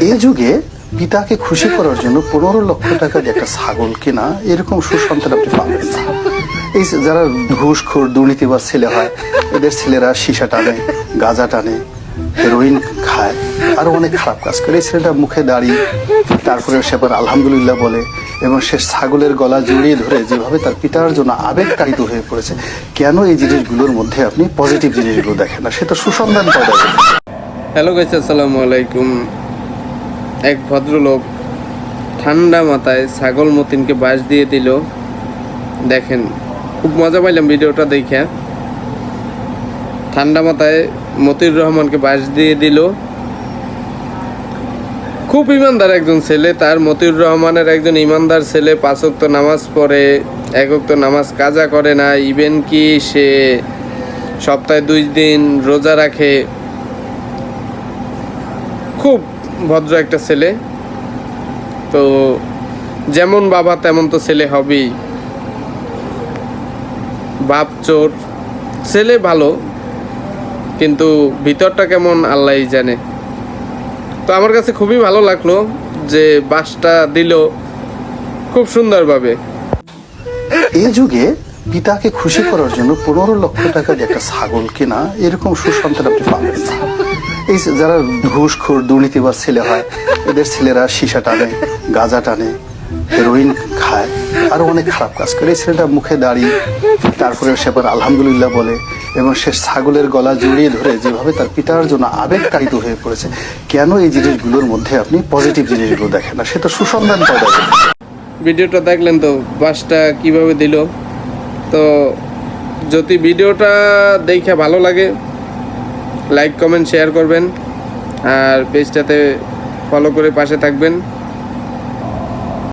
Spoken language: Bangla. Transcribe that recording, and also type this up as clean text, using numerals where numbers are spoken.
এই যুগে পিতাকে খুশি করার জন্য 15 লক্ষ টাকা দিয়ে একটা ছাগল কেনা, এরকম সুসন্তান আপনি পাবেন না। এই যারা ঘুষখোর দুর্নীতিবাজ ছেলে হয়, এদের ছেলেরা সীসা টানে, গাঁজা টানে, হেরোইন খায়, আরো অনেক খারাপ কাজ করে। এই ছেলেটা মুখে দাঁড়িয়ে তারপরে সে আবার আলহামদুলিল্লাহ বলে, এবং সে ছাগলের গলা জড়িয়ে ধরে যেভাবে তার পিতার জন্য আবেগতাড়িত হয়ে পড়েছে। কেন এই জিনিসগুলোর মধ্যে আপনি পজিটিভ জিনিসগুলো দেখেন না? সে তো সুসন্ধান পাওয়া যায়। হ্যালো গাইস, আসসালামু আলাইকুম। এক ভদ্রলোক ঠান্ডা মাথায় ছাগল মতিনকে বাঁশ দিয়ে দিল। দেখেন, খুব মজা পাইলাম ভিডিওটা দেখে। ঠান্ডা মাথায় মতিউর রহমানকে বাঁশ দিয়ে দিল। খুব ইমানদার একজন ছেলে, তার মতিউর রহমানের একজন ইমানদার ছেলে, 5 ওয়াক্ত নামাজ পড়ে, 1 ওয়াক্ত নামাজ কাজা করে না, ইভেন কি সে সপ্তাহে 2 দিন রোজা রাখে। খুব ভদ্র একটা ছেলে। তো যেমন বাবা তেমন তো ছেলে হবেই। বাপ চোর, ছেলে ভালো, কিন্তু ভিতরটা কেমন আল্লাহই জানে। তো আমার কাছে খুবই ভালো লাগলো যে বাসটা দিল খুব সুন্দরভাবে। এই যুগে পিতাকে খুশি করার জন্য 15 লক্ষ টাকা দিয়ে একটা ছাগল কেনা, এরকম সুসন্তান আপনি পাবেন না। এই যারা ঘুষখোর দুর্নীতিবাজ ছেলে হয়, এদের ছেলেরা সীসা টানে, গাঁজা টানে, হেরোইন খায়, আরো অনেক খারাপ কাজ করে। এই ছেলেটা মুখে দাঁড়িয়ে তারপরে সে আবার আলহামদুলিল্লাহ বলে, এবং সে ছাগলের গলা জড়িয়ে ধরে যেভাবে তার পিতার জন্য আবেগতাড়িত হয়ে পড়েছে। কেন এই জিনিসগুলোর মধ্যে আপনি পজিটিভ জিনিসগুলো দেখেন না? সে তো সুসন্ধান পাওয়া যায়। ভিডিওটা দেখলেন তো বাসটা কিভাবে দিল। তো যদি ভিডিওটা দেখে ভালো লাগে, লাইক কমেন্ট শেয়ার করবেন, আর পেজটাতে ফলো করে পাশে থাকবেন।